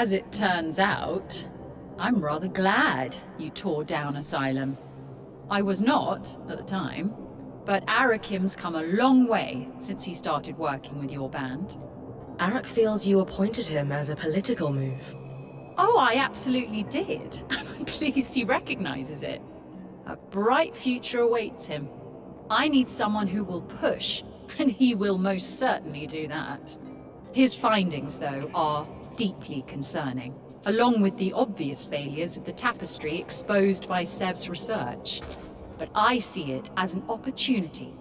As it turns out, I'm rather glad you tore down Asylum. I was not, at the time, but Arakim's come a long way since he started working with your band. Arak feels you appointed him as a political move. Oh, I absolutely did. I'm pleased he recognizes it. A bright future awaits him. I need someone who will push, and he will most certainly do that. His findings, though, are deeply concerning, along with the obvious failures of the tapestry exposed by Sev's research. But I see it as an opportunity.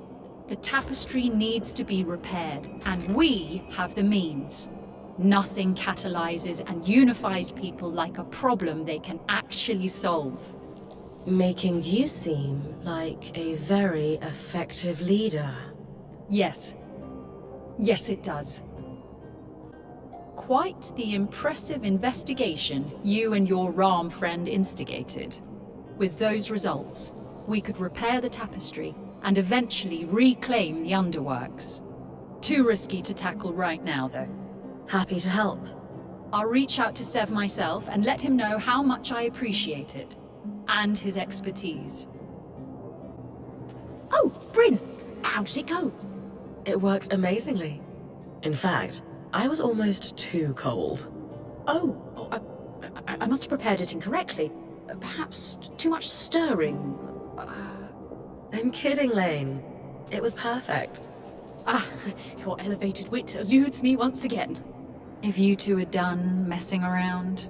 The tapestry needs to be repaired, and we have the means. Nothing catalyzes and unifies people like a problem they can actually solve. Making you seem like a very effective leader. Yes. Yes, it does. Quite the impressive investigation you and your Ram friend instigated. With those results, we could repair the tapestry and eventually reclaim the underworks. Too risky to tackle right now, though. Happy to help. I'll reach out to Sev myself and let him know how much I appreciate it. And his expertise. Oh, Bryn! How did it go? It worked amazingly. In fact, I was almost too cold. I must have prepared it incorrectly. Perhaps too much stirring. I'm kidding, Lane. It was perfect. Your elevated wit eludes me once again. If you two are done messing around,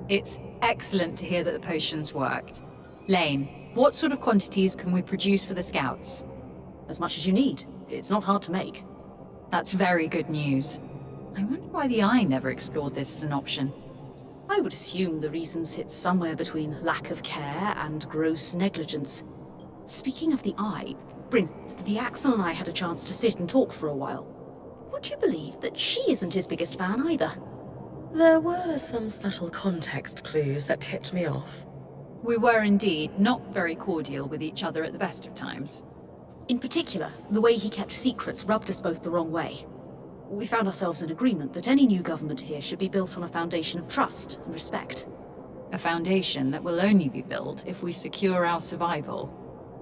it's excellent to hear that the potions worked. Lane, what sort of quantities can we produce for the scouts? As much as you need. It's not hard to make. That's very good news. I wonder why the Eye never explored this as an option. I would assume the reason sits somewhere between lack of care and gross negligence. Speaking of the Eye, Bryn, the Axel and I had a chance to sit and talk for a while. Would you believe that she isn't his biggest fan either? There were some subtle context clues that tipped me off. We were indeed not very cordial with each other at the best of times. In particular, the way he kept secrets rubbed us both the wrong way. We found ourselves in agreement that any new government here should be built on a foundation of trust and respect. A foundation that will only be built if we secure our survival.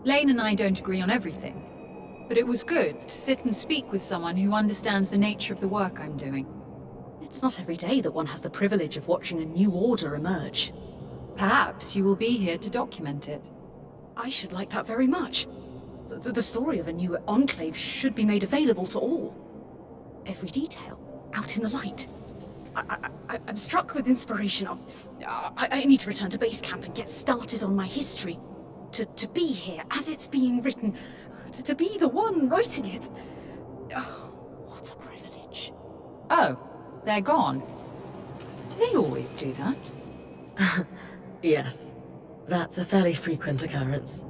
Lane and I don't agree on everything, but it was good to sit and speak with someone who understands the nature of the work I'm doing. It's not every day that one has the privilege of watching a new order emerge. Perhaps you will be here to document it. I should like that very much. The story of a new enclave should be made available to all. Every detail, out in the light. I'm struck with inspiration. I need to return to base camp and get started on my history. To be here as it's being written. To be the one writing it. Oh, what a privilege. Oh, they're gone. Do they always do that? Yes, that's a fairly frequent occurrence.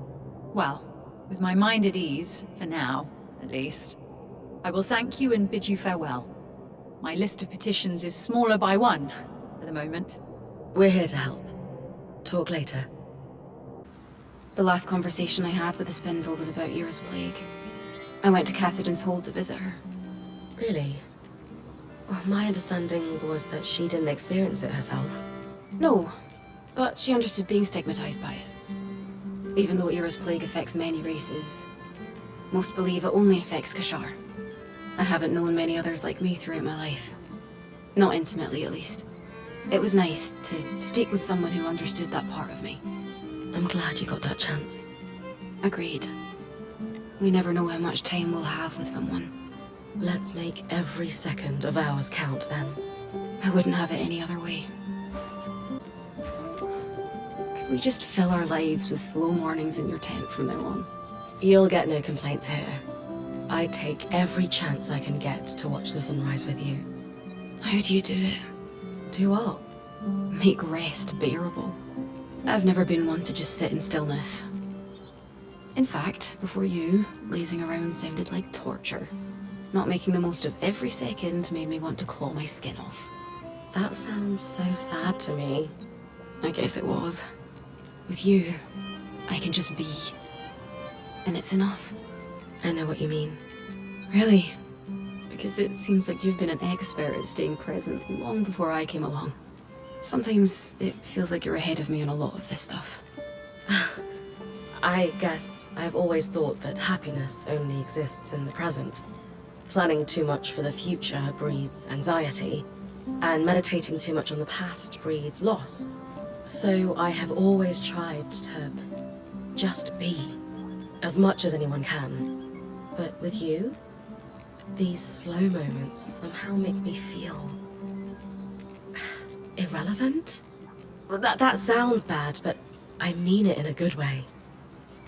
Well, with my mind at ease, for now, at least, I will thank you and bid you farewell. My list of petitions is smaller by one, for the moment. We're here to help. Talk later. The last conversation I had with the Spindle was about Ira's plague. I went to Cassidon's Hold to visit her. Really? Well, my understanding was that she didn't experience it herself. No, but she understood being stigmatized by it. Even though Ira's plague affects many races, most believe it only affects Kashar. I haven't known many others like me throughout my life. Not intimately, at least. It was nice to speak with someone who understood that part of me. I'm glad you got that chance. Agreed. We never know how much time we'll have with someone. Let's make every second of ours count, then. I wouldn't have it any other way. Could we just fill our lives with slow mornings in your tent from now on? You'll get no complaints here. I take every chance I can get to watch the sunrise with you. How do you do it? Do what? Make rest bearable. I've never been one to just sit in stillness. In fact, before you, lazing around sounded like torture. Not making the most of every second made me want to claw my skin off. That sounds so sad to me. I guess it was. With you, I can just be. And it's enough. I know what you mean. Really? Because it seems like you've been an expert at staying present long before I came along. Sometimes it feels like you're ahead of me on a lot of this stuff. I guess I've always thought that happiness only exists in the present. Planning too much for the future breeds anxiety, and meditating too much on the past breeds loss. So I have always tried to just be, as much as anyone can. But with you, these slow moments somehow make me feel irrelevant? Well, that sounds bad, but I mean it in a good way.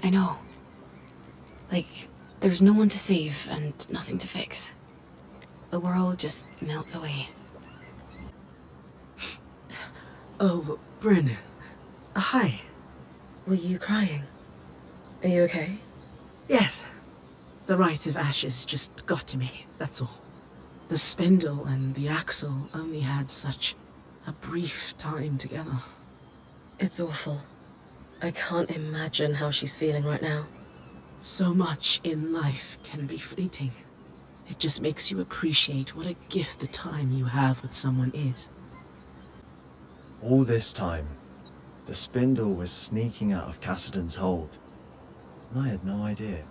I know. Like, there's no one to save and nothing to fix. The world just melts away. Oh, Bryn. Hi. Were you crying? Are you okay? Yes. The rite of ashes just got to me, that's all. The spindle and the axle only had such a brief time together. It's awful. I can't imagine how she's feeling right now. So much in life can be fleeting. It just makes you appreciate what a gift the time you have with someone is. All this time, the spindle was sneaking out of Cassidy's hold. And I had no idea.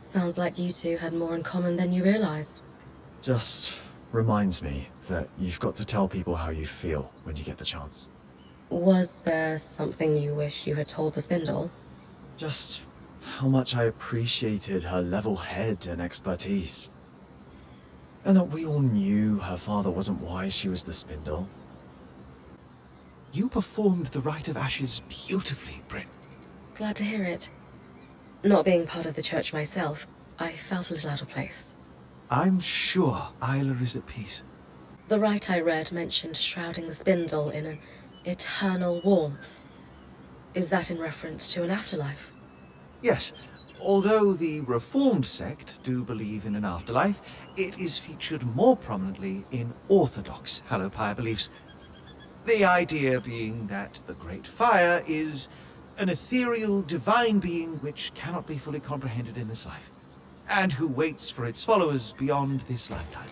Sounds like you two had more in common than you realized. Just reminds me that you've got to tell people how you feel when you get the chance. Was there something you wish you had told the spindle? Just how much I appreciated her level head and expertise. And that we all knew her father wasn't why she was the spindle. You performed the rite of ashes beautifully, Bryn. Glad to hear it. Not being part of the church myself, I felt a little out of place. I'm sure Isla is at peace. The rite I read mentioned shrouding the spindle in an eternal warmth. Is that in reference to an afterlife? Yes, although the Reformed sect do believe in an afterlife, it is featured more prominently in Orthodox Hallowpire beliefs. The idea being that the Great Fire is an ethereal, divine being which cannot be fully comprehended in this life, and who waits for its followers beyond this lifetime.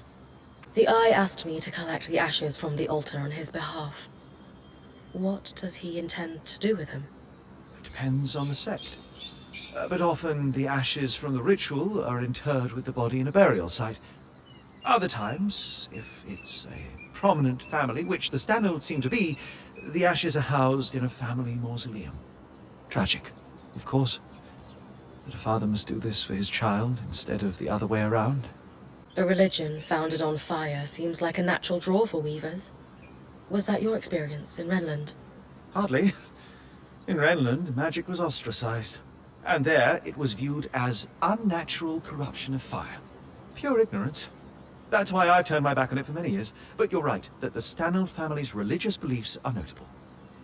The Eye asked me to collect the ashes from the altar on his behalf. What does he intend to do with them? It depends on the sect. But often the ashes from the ritual are interred with the body in a burial site. Other times, if it's a prominent family, which the Stanolds seem to be, the ashes are housed in a family mausoleum. Tragic, of course, that a father must do this for his child instead of the other way around. A religion founded on fire seems like a natural draw for weavers. Was that your experience in Renland? Hardly. In Renland, magic was ostracized, and there it was viewed as unnatural corruption of fire. Pure ignorance. That's why I've turned my back on it for many years, but you're right, that the Stanold family's religious beliefs are notable.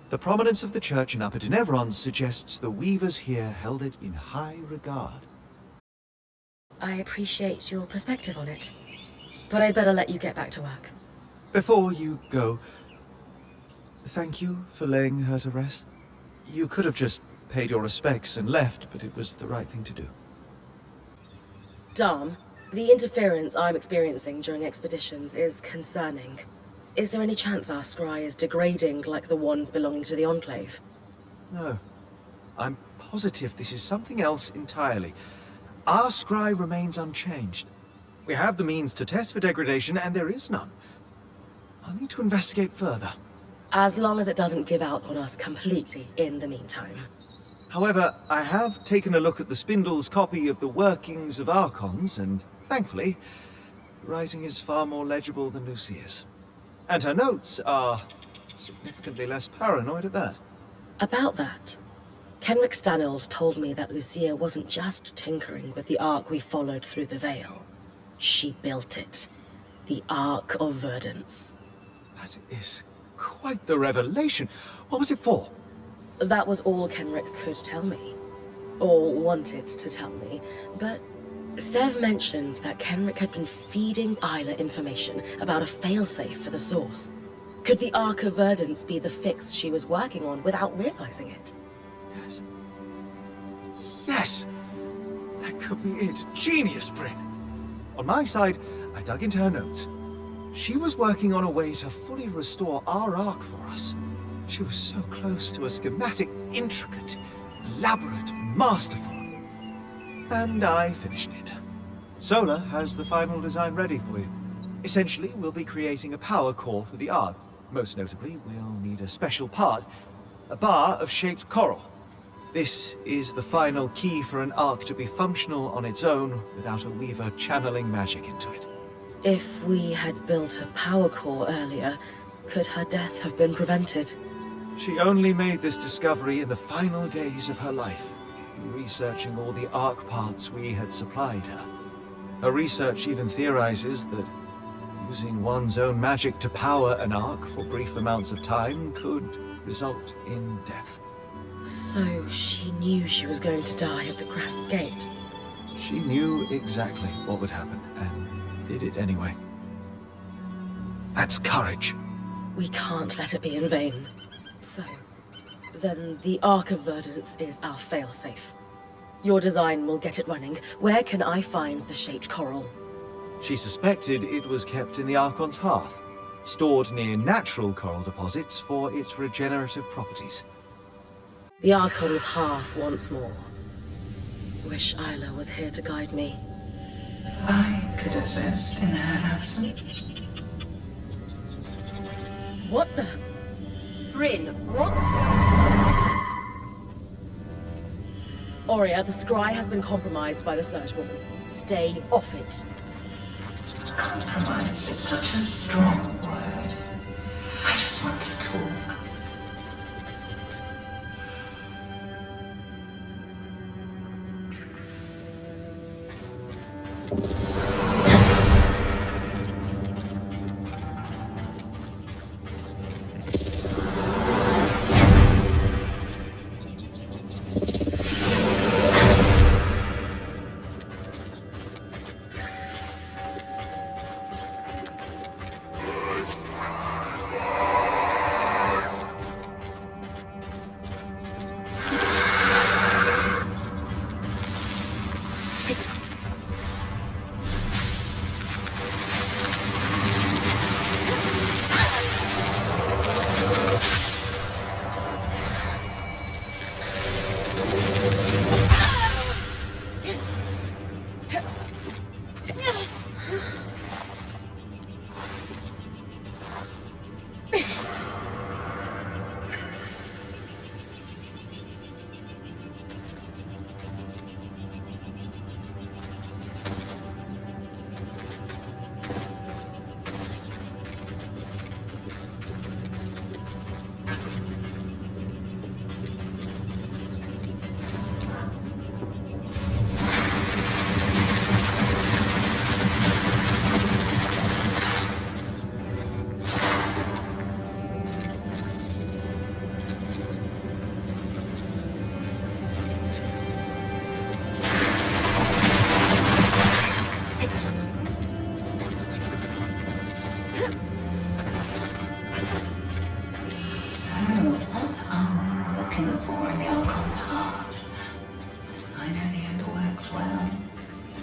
The prominence of the church in Upper Denevron suggests the weavers here held it in high regard. I appreciate your perspective on it, but I'd better let you get back to work. Before you go, thank you for laying her to rest. You could have just paid your respects and left, but it was the right thing to do. Dom, the interference I'm experiencing during expeditions is concerning. Is there any chance our scry is degrading like the ones belonging to the Enclave? No. I'm positive this is something else entirely. Our scry remains unchanged. We have the means to test for degradation, and there is none. I'll need to investigate further. As long as it doesn't give out on us completely in the meantime. However, I have taken a look at the Spindle's copy of the workings of Archons, and thankfully, the writing is far more legible than Lucia's. And her notes are significantly less paranoid at that. About that, Kenrick Stanold told me that Lucia wasn't just tinkering with the Ark we followed through the Vale. She built it. The Ark of Verdance. That is quite the revelation. What was it for? That was all Kenrick could tell me. Or wanted to tell me. But Sev mentioned that Kenrick had been feeding Isla information about a failsafe for the source. Could the Ark of Verdance be the fix she was working on without realizing it? Yes. Yes! That could be it. Genius, Bryn. On my side, I dug into her notes. She was working on a way to fully restore our Ark for us. She was so close to a schematic, intricate, elaborate, masterful. And I finished it. Solar has the final design ready for you. Essentially, we'll be creating a power core for the Ark. Most notably, we'll need a special part, a bar of shaped coral. This is the final key for an Ark to be functional on its own without a Weaver channeling magic into it. If we had built a power core earlier, could her death have been prevented? She only made this discovery in the final days of her life, researching all the Ark parts we had supplied her. Her research even theorizes that using one's own magic to power an Ark for brief amounts of time could result in death. So she knew she was going to die at the Grand Gate. She knew exactly what would happen, and did it anyway. That's courage. We can't let it be in vain. So, then the Ark of Verdance is our failsafe. Your design will get it running. Where can I find the shaped coral? She suspected it was kept in the Archon's hearth, stored near natural coral deposits for its regenerative properties. The Archon's hearth once more. Wish Isla was here to guide me. I could assist in her absence. What the? Bryn, what? Aurea, the scry has been compromised by the Surgeborn. Stay off it. Compromised is such a strong word. I just want to talk.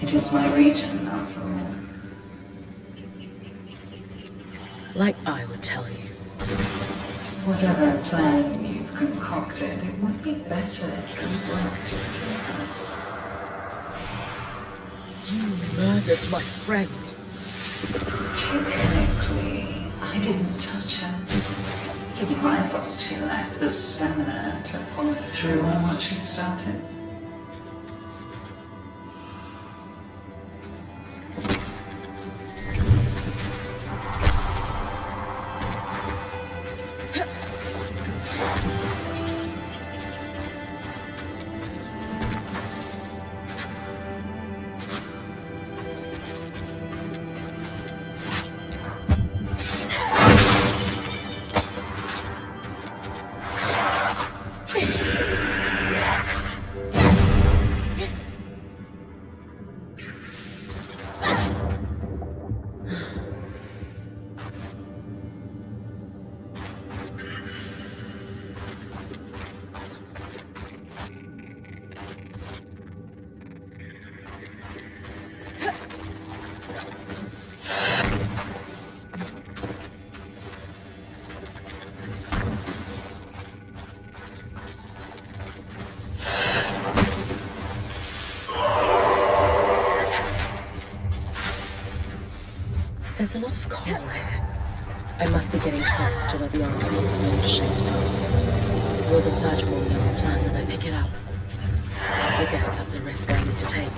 It is my region, after all. Like I would tell you. Whatever plan you've concocted, it would be better if we worked together. You murdered my friend. Technically, I didn't touch her. It isn't my fault she lacked the stamina to follow through on what she started. There's a lot of coral here. I must be getting close to where the Enclave stored shaped pearls. Will the search warn me on plan when I pick it up? I guess that's a risk I need to take.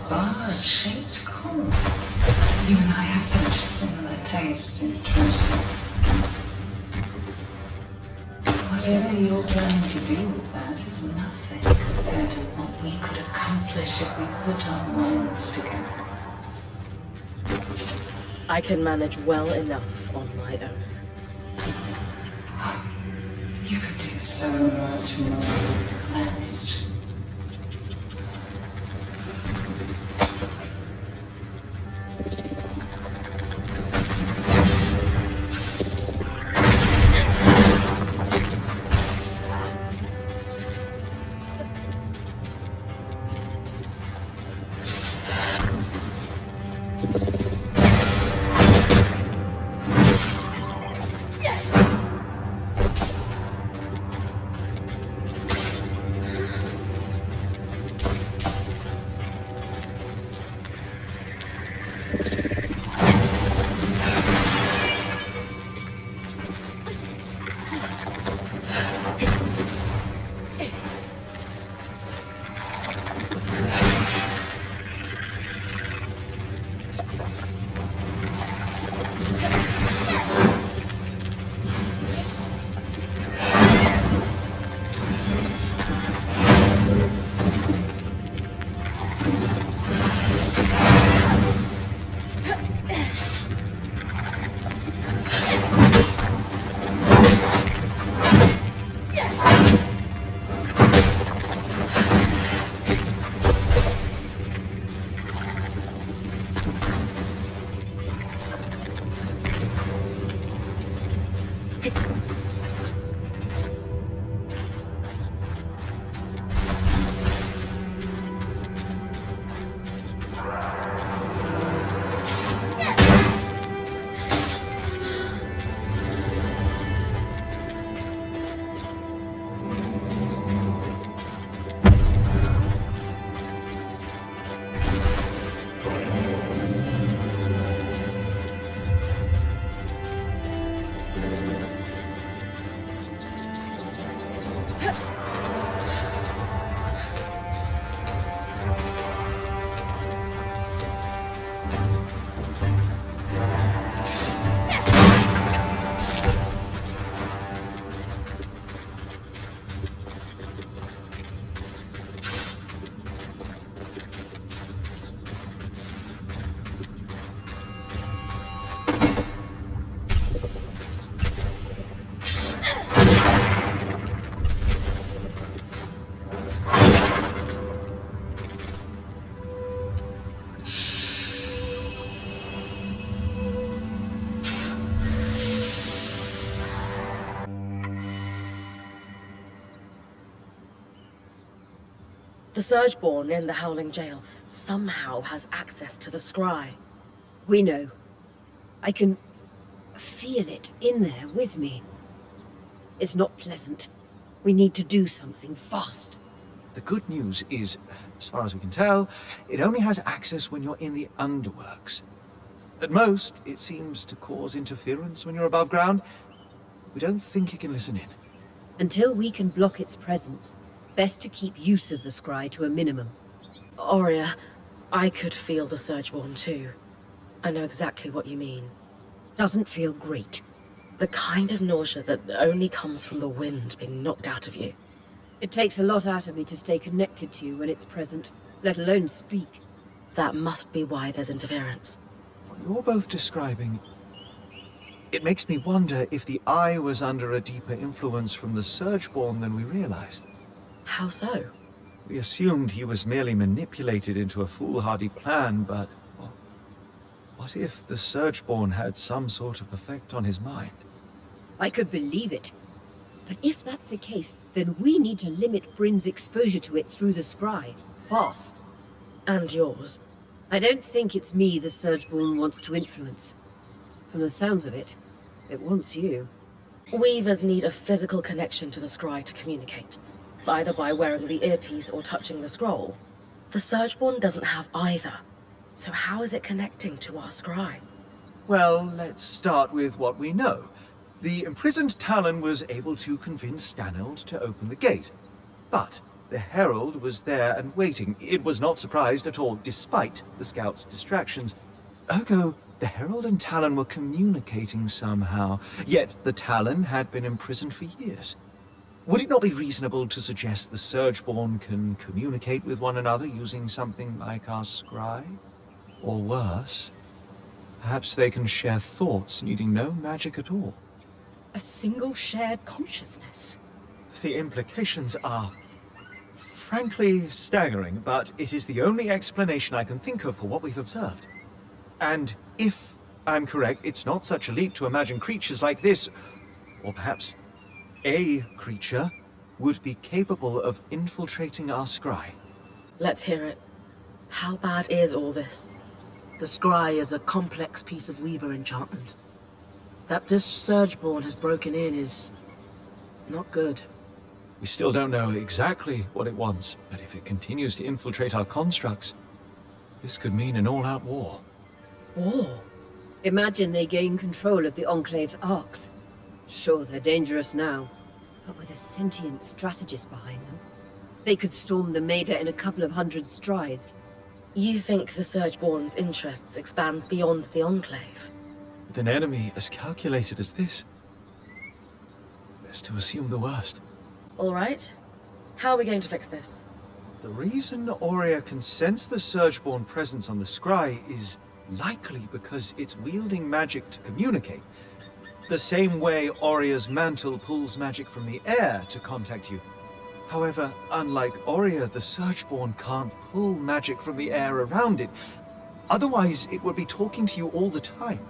Bar-shaped coral. You and I have such similar taste in treasure. Whatever you're going to do with that is nothing compared to what we could accomplish if we put our minds together. I can manage well enough on my own. You could do so much more with manage. The Surgeborn in the Howling Jail somehow has access to the scry. We know. I can feel it in there with me. It's not pleasant. We need to do something fast. The good news is, as far as we can tell, it only has access when you're in the underworks. At most, it seems to cause interference when you're above ground. We don't think it can listen in. Until we can block its presence, best to keep use of the scry to a minimum. Aurea, I could feel the Surgeborn too. I know exactly what you mean. Doesn't feel great. The kind of nausea that only comes from the wind being knocked out of you. It takes a lot out of me to stay connected to you when it's present, let alone speak. That must be why there's interference. What you're both describing, it makes me wonder if the Eye was under a deeper influence from the Surgeborn than we realized. How so? We assumed he was merely manipulated into a foolhardy plan, but what if the Surgeborn had some sort of effect on his mind? I could believe it. But if that's the case, then we need to limit Bryn's exposure to it through the scry. Fast. And yours. I don't think it's me the Surgeborn wants to influence. From the sounds of it, it wants you. Weavers need a physical connection to the scry to communicate, either by wearing the earpiece or touching the scroll. The Surgeborn doesn't have either. So how is it connecting to our scry? Well, let's start with what we know. The imprisoned Talon was able to convince Stanold to open the gate. But the Herald was there and waiting. It was not surprised at all, despite the scout's distractions. Ergo, the Herald and Talon were communicating somehow, yet the Talon had been imprisoned for years. Would it not be reasonable to suggest the Surgeborn can communicate with one another using something like our scry? Or worse, perhaps they can share thoughts needing no magic at all. A single shared consciousness. The implications are frankly staggering, but it is the only explanation I can think of for what we've observed. And if I'm correct, it's not such a leap to imagine creatures like this, or perhaps a creature, would be capable of infiltrating our scry. Let's hear it. How bad is all this? The scry is a complex piece of Weaver enchantment. That this Surgeborn has broken in is not good. We still don't know exactly what it wants, but if it continues to infiltrate our constructs, this could mean an all-out war. War? Imagine they gain control of the Enclave's arcs. Sure, they're dangerous now, but with a sentient strategist behind them, they could storm the Maida in a couple of 100 strides. You think the Surgeborn's interests expand beyond the Enclave? With an enemy as calculated as this, best to assume the worst. All right. How are we going to fix this? The reason Aurea can sense the Surgeborn presence on the scry is likely because it's wielding magic to communicate. The same way Aurea's mantle pulls magic from the air to contact you. However, unlike Aurea, the Surgeborn can't pull magic from the air around it. Otherwise, it would be talking to you all the time.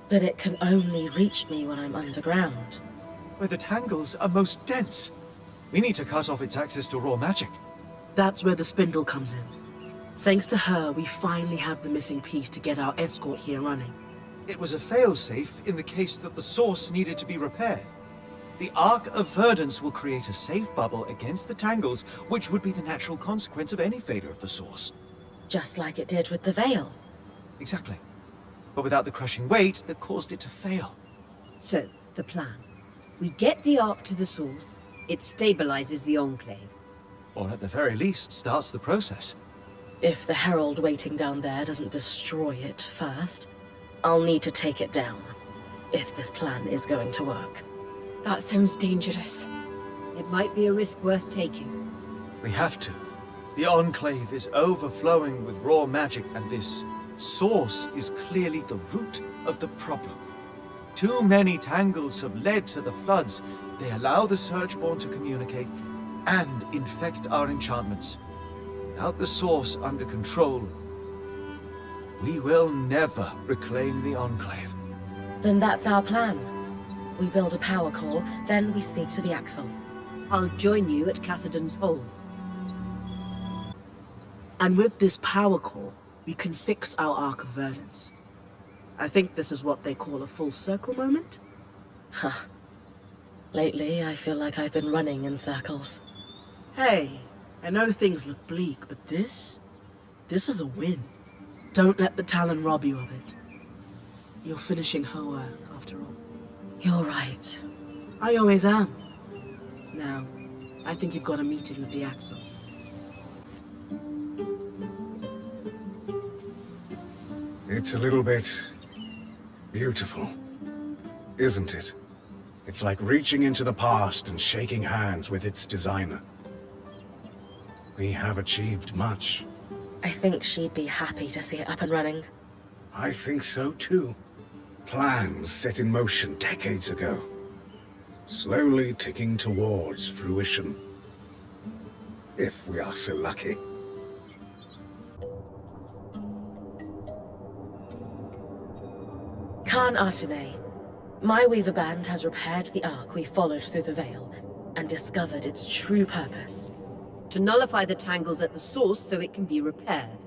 But it can only reach me when I'm underground. Where the tangles are most dense. We need to cut off its access to raw magic. That's where the spindle comes in. Thanks to her, we finally have the missing piece to get our escort here running. It was a failsafe in the case that the source needed to be repaired. The Arc of Verdance will create a safe bubble against the tangles, which would be the natural consequence of any failure of the source. Just like it did with the Veil. Exactly. But without the crushing weight that caused it to fail. So, the plan. We get the arc to the source, it stabilizes the Enclave. Or at the very least, starts the process. If the Herald waiting down there doesn't destroy it first, I'll need to take it down. If this plan is going to work. That sounds dangerous. It might be a risk worth taking. We have to. The Enclave is overflowing with raw magic, and this source is clearly the root of the problem. Too many tangles have led to the floods. They allow the Surgeborn to communicate and infect our enchantments. Without the source under control, we will never reclaim the Enclave. Then that's our plan. We build a power core, then we speak to the Axle. I'll join you at Cassidon's Hold. And with this power core, we can fix our arc of verdance. I think this is what they call a full circle moment. Huh. Lately, I feel like I've been running in circles. Hey, I know things look bleak, but this is a win. Don't let the Talon rob you of it. You're finishing her work, after all. You're right. I always am. Now, I think you've got a meeting with the Axle. It's a little bit beautiful, isn't it? It's like reaching into the past and shaking hands with its designer. We have achieved much. I think she'd be happy to see it up and running. I think so too. Plans set in motion decades ago, slowly ticking towards fruition. If we are so lucky. Khan Artime, my Weaver Band has repaired the arc we followed through the Veil and discovered its true purpose. To nullify the tangles at the source so it can be repaired.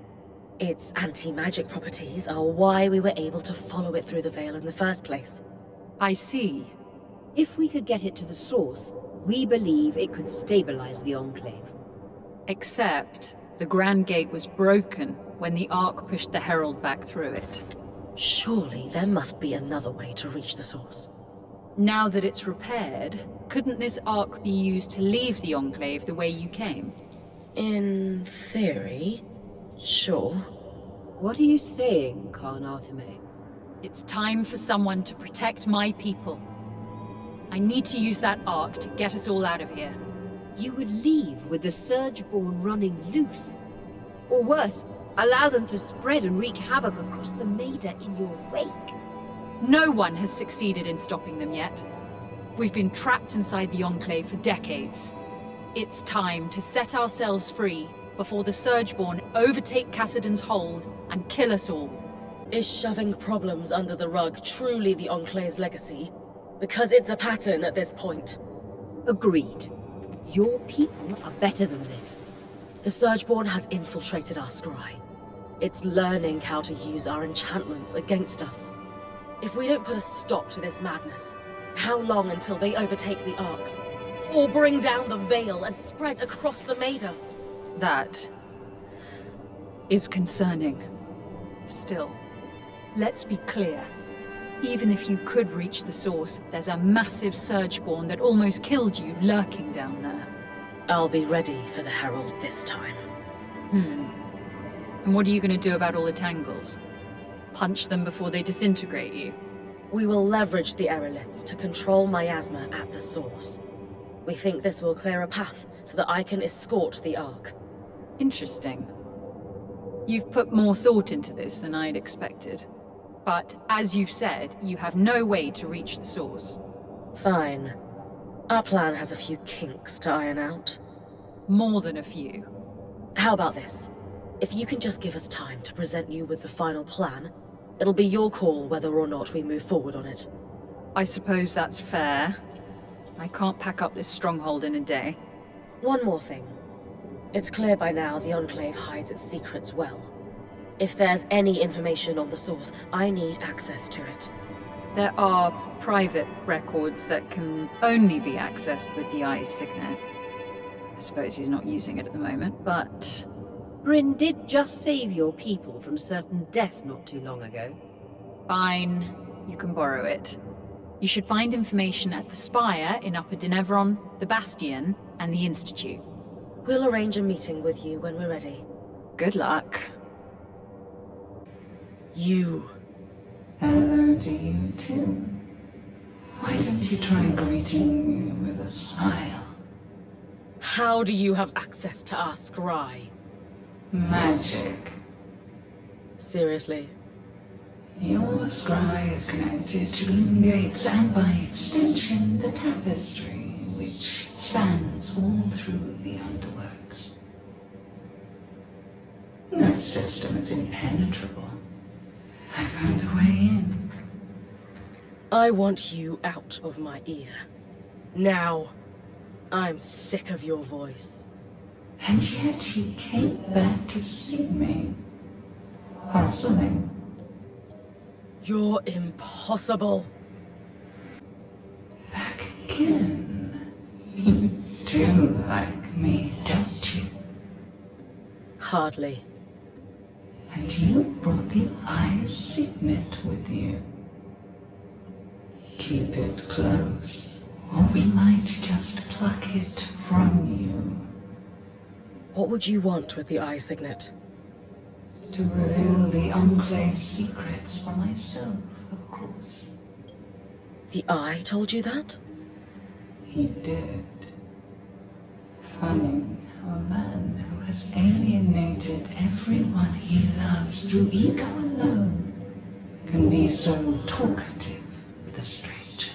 Its anti-magic properties are why we were able to follow it through the Veil in the first place. I see. If we could get it to the source, we believe it could stabilize the Enclave. Except the Grand Gate was broken when the Ark pushed the Herald back through it. Surely there must be another way to reach the source. Now that it's repaired, couldn't this Ark be used to leave the Enclave the way you came? In theory, sure. What are you saying, Khan Artime? It's time for someone to protect my people. I need to use that Ark to get us all out of here. You would leave with the Surgeborn running loose. Or worse, allow them to spread and wreak havoc across the Maida in your wake. No one has succeeded in stopping them yet. We've been trapped inside the Enclave for decades. It's time to set ourselves free before the Surgeborn overtake Cassidon's hold and kill us all. Is shoving problems under the rug truly the Enclave's legacy? Because it's a pattern at this point. Agreed. Your people are better than this. The Surgeborn has infiltrated our scry. It's learning how to use our enchantments against us. If we don't put a stop to this madness, how long until they overtake the Arcs? Or bring down the Veil and spread across the Maida? That is concerning. Still, let's be clear. Even if you could reach the source, there's a massive Surgeborn that almost killed you lurking down there. I'll be ready for the Herald this time. And what are you going to do about all the tangles? Punch them before they disintegrate you? We will leverage the aeroliths to control miasma at the source. We think this will clear a path so that I can escort the Ark. Interesting. You've put more thought into this than I'd expected. But, as you've said, you have no way to reach the source. Fine. Our plan has a few kinks to iron out. More than a few. How about this? If you can just give us time to present you with the final plan, it'll be your call whether or not we move forward on it. I suppose that's fair. I can't pack up this stronghold in a day. One more thing. It's clear by now the Enclave hides its secrets well. If there's any information on the source, I need access to it. There are private records that can only be accessed with the Eye's signet. I suppose he's not using it at the moment, but... Bryn did just save your people from certain death not too long ago. Fine. You can borrow it. You should find information at the Spire in Upper Denevron, the Bastion, and the Institute. We'll arrange a meeting with you when we're ready. Good luck. You. Hello to you too. Why don't you try greeting me with a smile? How do you have access to our scry? Magic. Seriously? Your scry is connected to Gloom Gates and by extension the tapestry which spans all through the underworks. No system is impenetrable. I found a way in. I want you out of my ear. Now. I'm sick of your voice. And yet you came back to see me. Puzzling. You're impossible. Back again. You do like me, don't you? Hardly. And you've brought the eye's signet with you. Keep it close, or we might just pluck it from you. What would you want with the eye signet? To reveal the Enclave's secrets for myself, of course. The eye told you that? He did. Funny how a man who has alienated everyone he loves through ego alone can be so talkative with a stranger.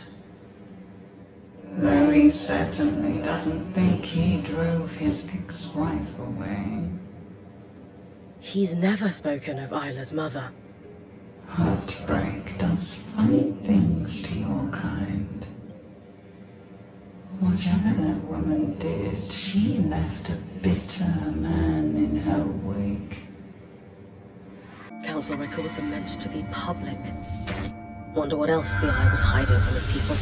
Though he certainly doesn't think he drove his ex-wife away. He's never spoken of Isla's mother. Heartbreak does funny things to your kind. Whatever that woman did, she left a bitter man in her wake. Council records are meant to be public. Wonder what else the eye was hiding from his people.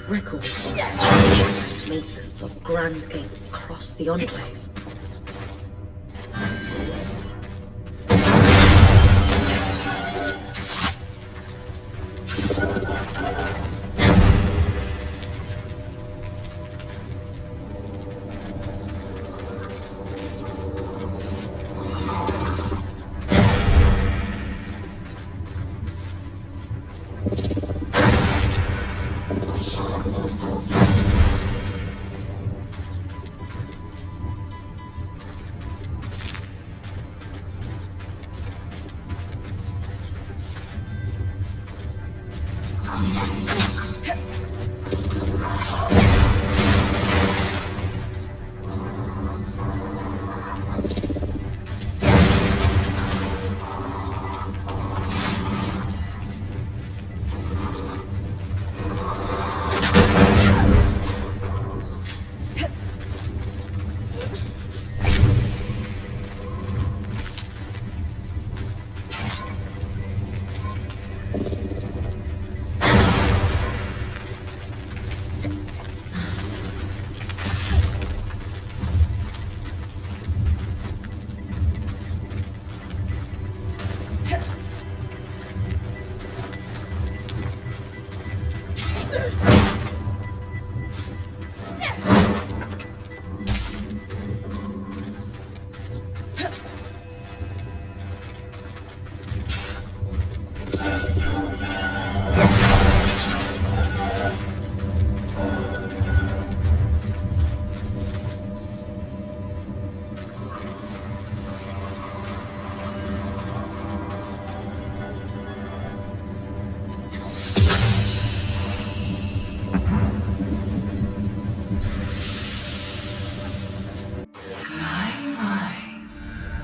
Records on construction and maintenance of grand gates across the Enclave.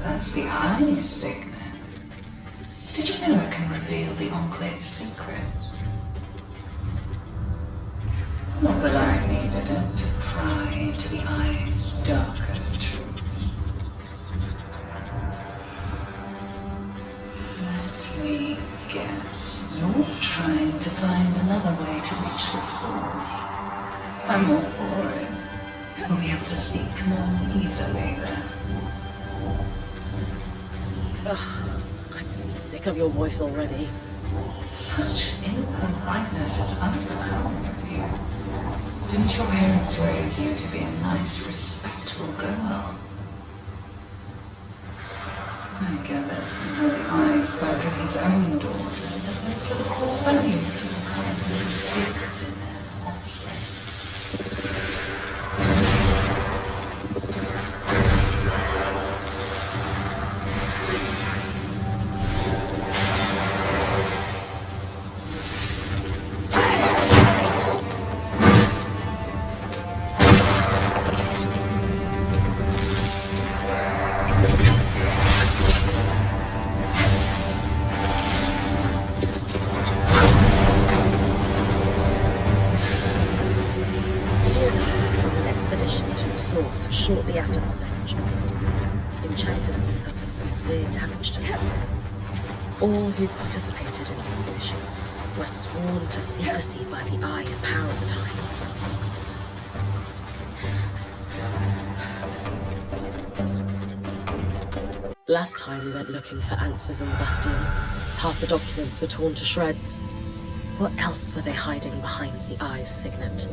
That's the eye signet. Did you know it can reveal the Enclave's secrets? Not that I needed it to pry into the eye's darker truths. I'm all for it. We'll be able to speak more easily then. Ugh, I'm sick of your voice already. Such impoliteness has undercome you. Didn't your parents raise you to be a nice, respectful girl? I gather from the eyes spoke of his own daughter that those are the core values you will currently instill in their offspring. Shortly after the surge, enchanters to suffer severe damage to them. All who participated in the expedition were sworn to secrecy by the Eye and Power at the time. Last time we went looking for answers in the Bastion, half the documents were torn to shreds. What else were they hiding behind the Eye's signet?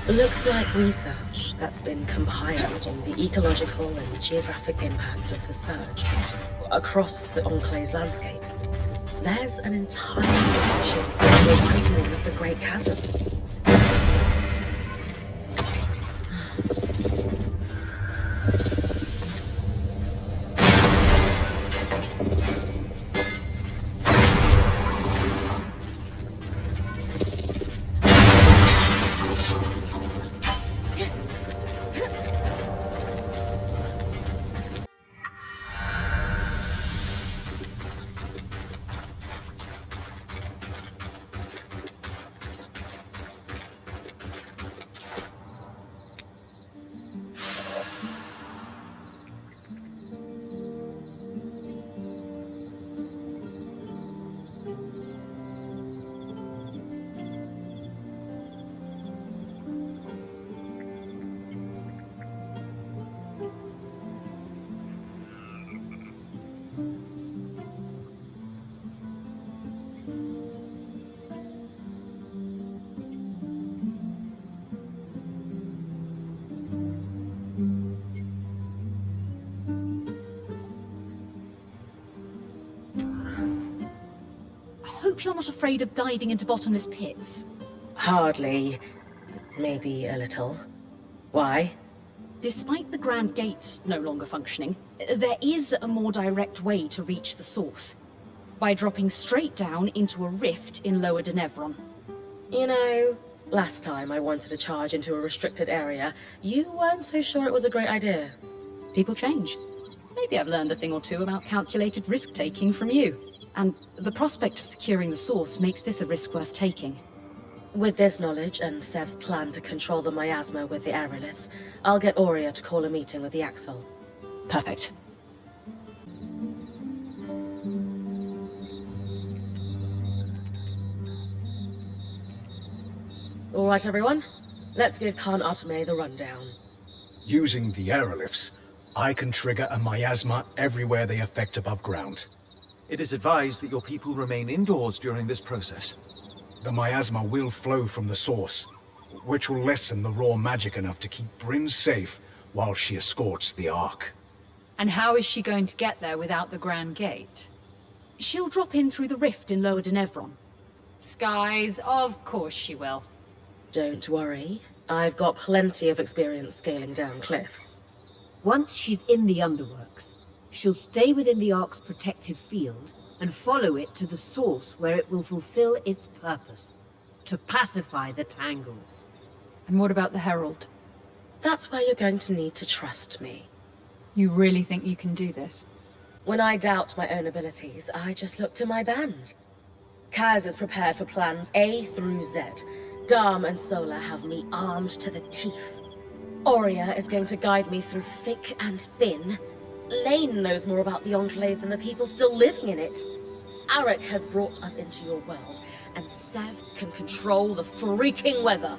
Looks like research that's been compiled on the ecological and geographic impact of the surge across the Enclave's landscape. There's an entire section of the whitening of the Great Chasm. Hope you're not afraid of diving into bottomless pits. Hardly. Maybe a little. Why? Despite the Grand Gates no longer functioning, there is a more direct way to reach the source. By dropping straight down into a rift in Lower Denevron. You know, last time I wanted to charge into a restricted area, you weren't so sure it was a great idea. People change. Maybe I've learned a thing or two about calculated risk-taking from you. And the prospect of securing the source makes this a risk worth taking. With this knowledge and Sev's plan to control the miasma with the aeroliths, I'll get Aurea to call a meeting with the Axel. Perfect. All right, everyone. Let's give Khan Arteme the rundown. Using the aeroliths, I can trigger a miasma everywhere they affect above ground. It is advised that your people remain indoors during this process. The miasma will flow from the source, which will lessen the raw magic enough to keep Bryn safe while she escorts the Ark. And how is she going to get there without the Grand Gate? She'll drop in through the rift in Lower Denevron. Skies, of course she will. Don't worry. I've got plenty of experience scaling down cliffs. Once she's in the underworks, she'll stay within the Ark's protective field and follow it to the source where it will fulfill its purpose, to pacify the Tangles. And what about the Herald? That's where you're going to need to trust me. You really think you can do this? When I doubt my own abilities, I just look to my band. Kaz is prepared for plans A through Z. Darm and Sola have me armed to the teeth. Aurea is going to guide me through thick and thin. Lane knows more about the Enclave than the people still living in it. Arik has brought us into your world, and Sev can control the freaking weather.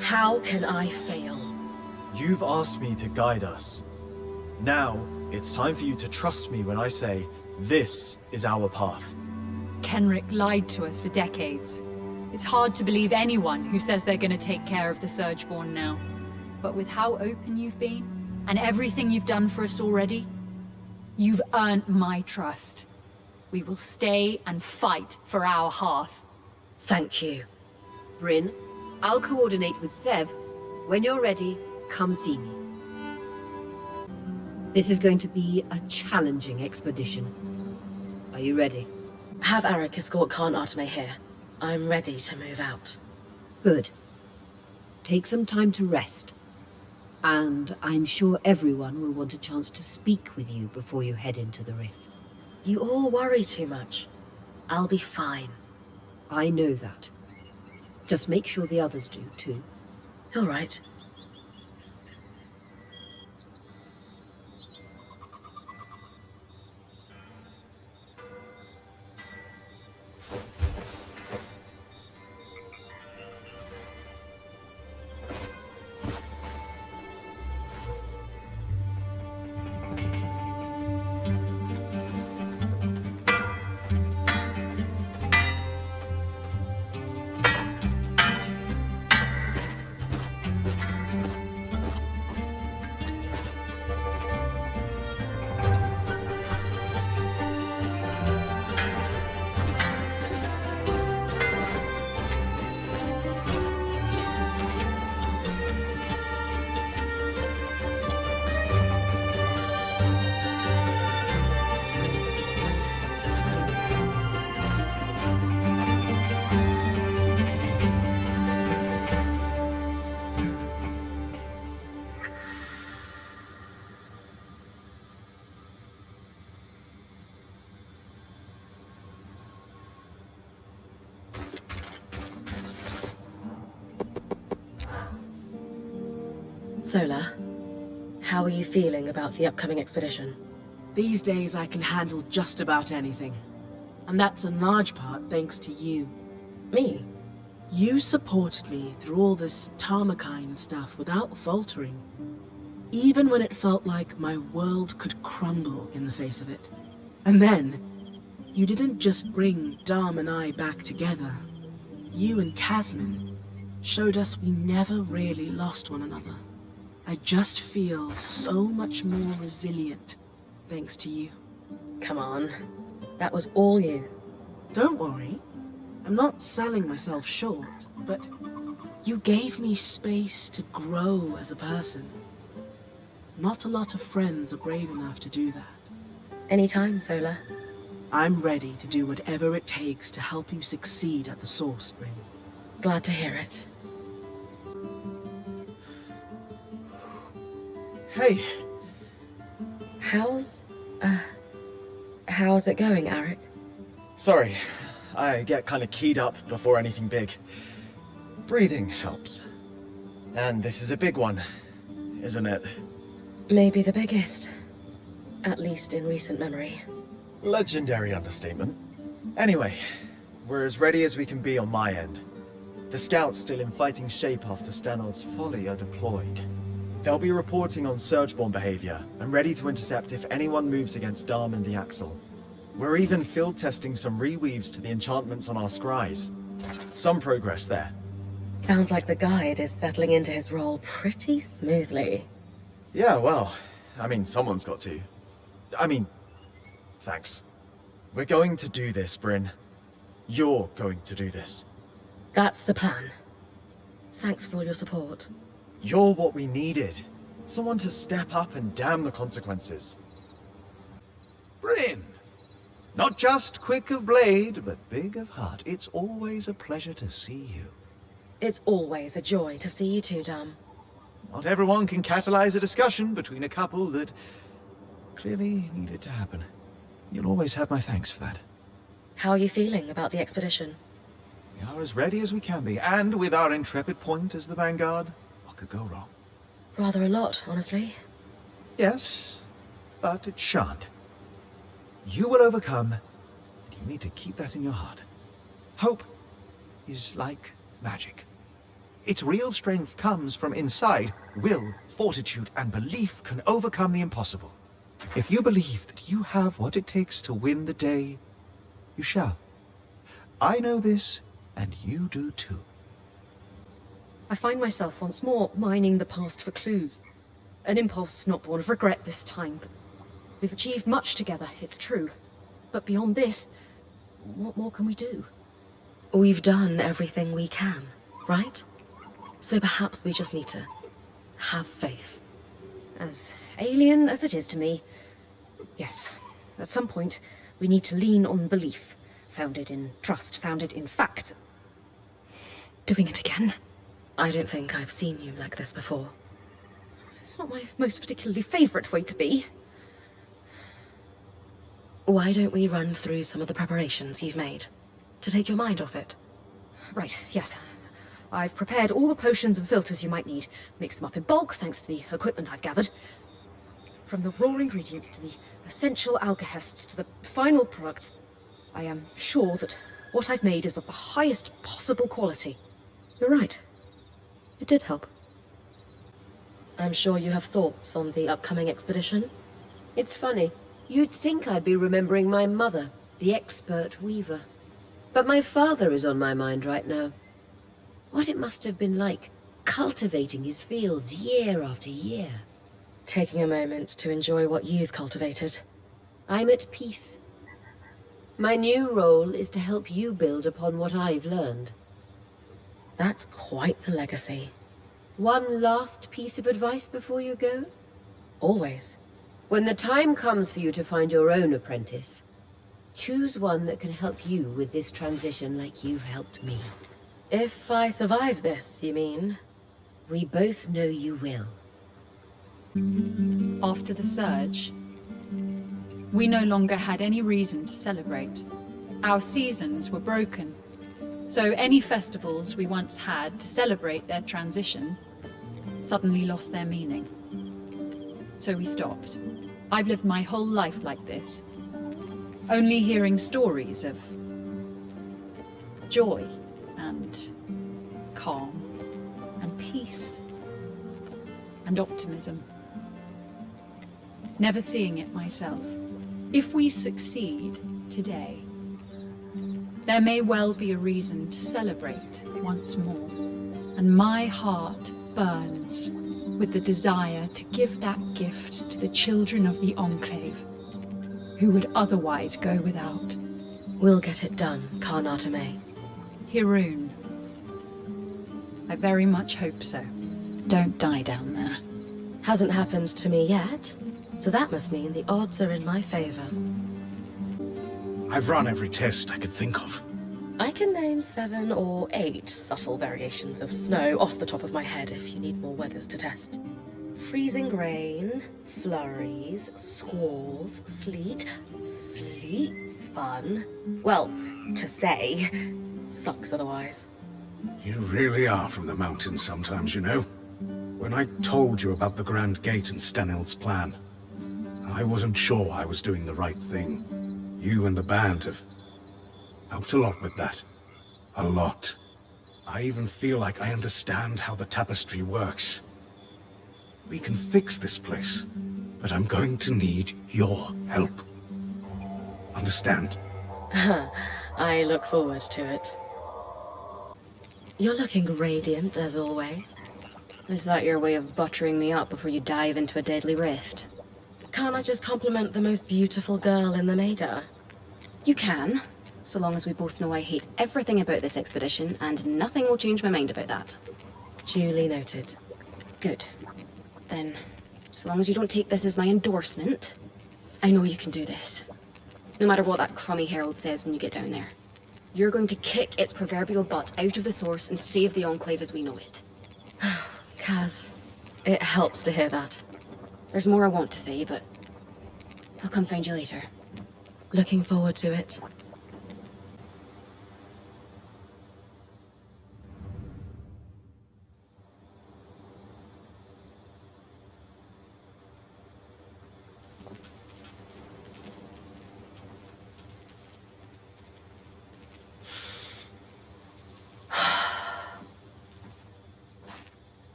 How can I fail? You've asked me to guide us. Now, it's time for you to trust me when I say, this is our path. Kenrick lied to us for decades. It's hard to believe anyone who says they're gonna take care of the Surgeborn now. But with how open you've been, and everything you've done for us already, you've earned my trust. We will stay and fight for our hearth. Thank you. Bryn, I'll coordinate with Sev. When you're ready, come see me. This is going to be a challenging expedition. Are you ready? Have Arik escort Khan Arteme here. I'm ready to move out. Good. Take some time to rest. And I'm sure everyone will want a chance to speak with you before you head into the rift. You all worry too much. I'll be fine. I know that. Just make sure the others do, too. All right. Sola, how are you feeling about the upcoming expedition? These days I can handle just about anything. And that's in large part thanks to you. Me? You supported me through all this Tarmakine stuff without faltering. Even when it felt like my world could crumble in the face of it. And then, you didn't just bring Darm and I back together. You and Casmin showed us we never really lost one another. I just feel so much more resilient thanks to you. Come on. That was all you. Don't worry. I'm not selling myself short, but you gave me space to grow as a person. Not a lot of friends are brave enough to do that. Anytime, Sola. I'm ready to do whatever it takes to help you succeed at the Source Spring. Glad to hear it. Hey! How's it going, Arik? Sorry, I get kind of keyed up before anything big. Breathing helps. And this is a big one, isn't it? Maybe the biggest. At least in recent memory. Legendary understatement. Anyway, we're as ready as we can be on my end. The scouts still in fighting shape after Stanod's folly are deployed. They'll be reporting on Surgeborn behavior and ready to intercept if anyone moves against Darm and the Axle. We're even field testing some reweaves to the enchantments on our scries. Some progress there. Sounds like the guide is settling into his role pretty smoothly. Yeah, well, I mean, someone's got to. Thanks. We're going to do this, Bryn. You're going to do this. That's the plan. Thanks for all your support. You're what we needed. Someone to step up and damn the consequences. Bryn! Not just quick of blade, but big of heart. It's always a pleasure to see you. It's always a joy to see you too, Darm. Not everyone can catalyze a discussion between a couple that clearly needed to happen. You'll always have my thanks for that. How are you feeling about the expedition? We are as ready as we can be, and with our intrepid point as the vanguard, what could go wrong? Rather a lot, honestly. Yes, but it shan't. You will overcome, and you need to keep that in your heart. Hope is like magic. Its real strength comes from inside. Will, fortitude, and belief can overcome the impossible. If you believe that you have what it takes to win the day, you shall. I know this, and you do too. I find myself once more mining the past for clues. An impulse not born of regret this time. We've achieved much together, it's true. But beyond this, what more can we do? We've done everything we can, right? So perhaps we just need to have faith. As alien as it is to me, yes. At some point, we need to lean on belief, founded in trust, founded in fact. Doing it again? I don't think I've seen you like this before. It's not my most particularly favourite way to be. Why don't we run through some of the preparations you've made, to take your mind off it? Right, yes. I've prepared all the potions and filters you might need. Mixed them up in bulk, thanks to the equipment I've gathered. From the raw ingredients to the essential alcohests to the final product, I am sure that what I've made is of the highest possible quality. You're right. It did help. I'm sure you have thoughts on the upcoming expedition. It's funny. You'd think I'd be remembering my mother, the expert weaver. But my father is on my mind right now. What it must have been like, cultivating his fields year after year. Taking a moment to enjoy what you've cultivated. I'm at peace. My new role is to help you build upon what I've learned. That's quite the legacy. One last piece of advice before you go? Always. When the time comes for you to find your own apprentice, choose one that can help you with this transition like you've helped me. If I survive this, you mean? We both know you will. After the surge, we no longer had any reason to celebrate. Our seasons were broken, so any festivals we once had to celebrate their transition suddenly lost their meaning. So we stopped. I've lived my whole life like this, only hearing stories of joy and calm and peace and optimism. Never seeing it myself. If we succeed today, there may well be a reason to celebrate once more. And my heart burns with the desire to give that gift to the children of the Enclave, who would otherwise go without. We'll get it done, Karnata May. Hiroon. I very much hope so. Don't die down there. Hasn't happened to me yet, so that must mean the odds are in my favor. I've run every test I could think of. I can name 7 or 8 subtle variations of snow off the top of my head if you need more weathers to test. Freezing rain, flurries, squalls, sleet. Sleet's fun. Well, to say. Sucks otherwise. You really are from the mountains sometimes, you know. When I told you about the Grand Gate and Stanild's plan, I wasn't sure I was doing the right thing. You and the band have helped a lot with that. A lot. I even feel like I understand how the tapestry works. We can fix this place, but I'm going to need your help. Understand? I look forward to it. You're looking radiant as always. Is that your way of buttering me up before you dive into a deadly rift? Can't I just compliment the most beautiful girl in the Maida? You can, so long as we both know I hate everything about this expedition, and nothing will change my mind about that. Duly noted. Good. Then, so long as you don't take this as my endorsement, I know you can do this. No matter what that crummy herald says when you get down there. You're going to kick its proverbial butt out of the source and save the Enclave as we know it. Kaz, it helps to hear that. There's more I want to say, but I'll come find you later. Looking forward to it.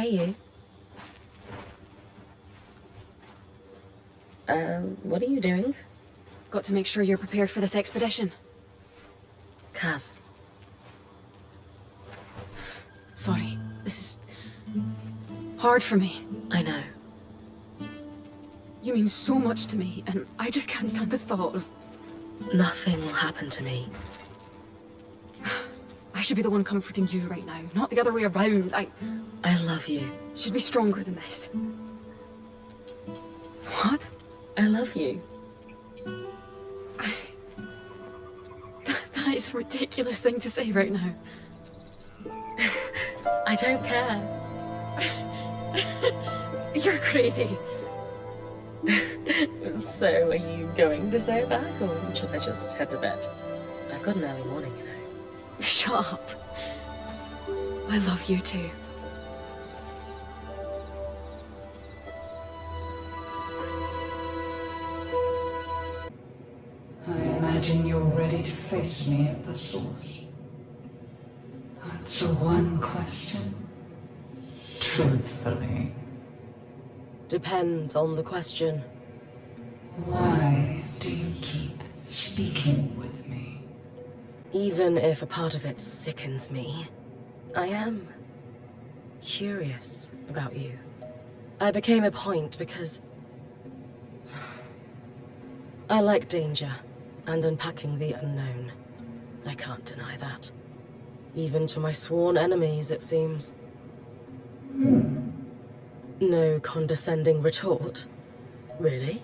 Hey, you. What are you doing? Got to make sure you're prepared for this expedition. Kaz. Sorry, this is hard for me. I know. You mean so much to me, and I just can't stand the thought of... Nothing will happen to me. I should be the one comforting you right now, not the other way around. I love you. should be stronger than this. What? I love you. That is a ridiculous thing to say right now. I don't care. You're crazy. So, are you going to say it back, or should I just head to bed? I've got an early morning, you know. Shut up. I love you too. I imagine you're ready to face me at the source. That's a one question. Truthfully, Depends on the question. why do you keep speaking with me? Even if a part of it sickens me, I am curious about you. I became a point because I like danger and unpacking the unknown. I can't deny that. Even to my sworn enemies, it seems. No condescending retort. Really?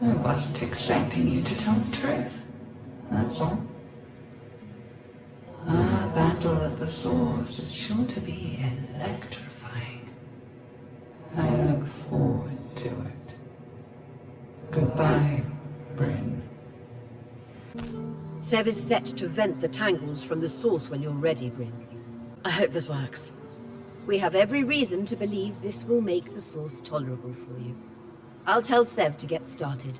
I wasn't expecting you to tell the truth. That's all. Our battle at the source is sure to be electrifying. I look forward to it. Goodbye, Bryn. Sev is set to vent the tangles from the source when you're ready, Bryn. I hope this works. We have every reason to believe this will make the source tolerable for you. I'll tell Sev to get started.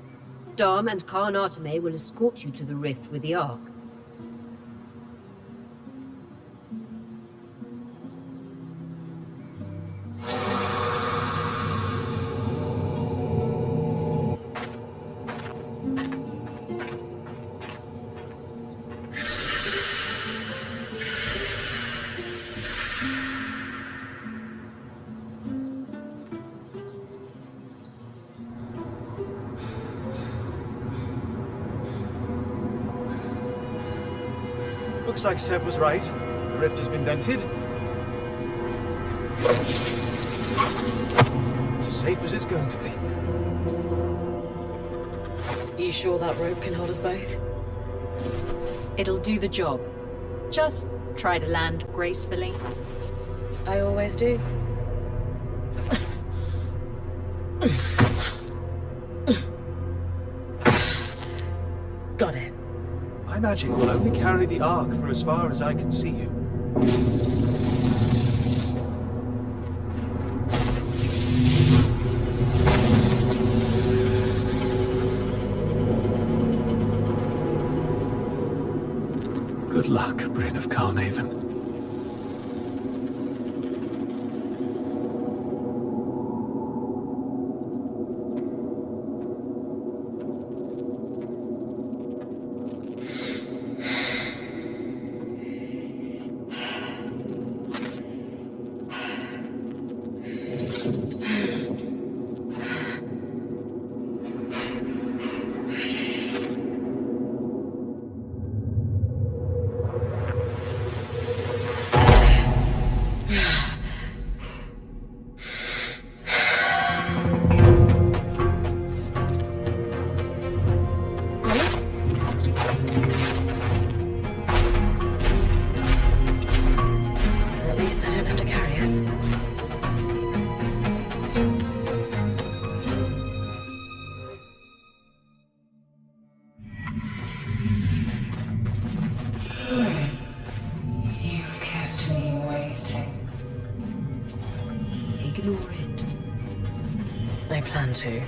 Dom and Khan Arteme will escort you to the rift with the Ark. Looks like Sev was right. The rift has been vented. It's as safe as it's going to be. You sure that rope can hold us both? It'll do the job. Just try to land gracefully. I always do. Got it. My magic will only carry the Ark for as far as I can see you. Good luck, Bryn of Carnarvon. At least I don't have to carry it. Bryn, you've kept me waiting. Ignore it. I plan to.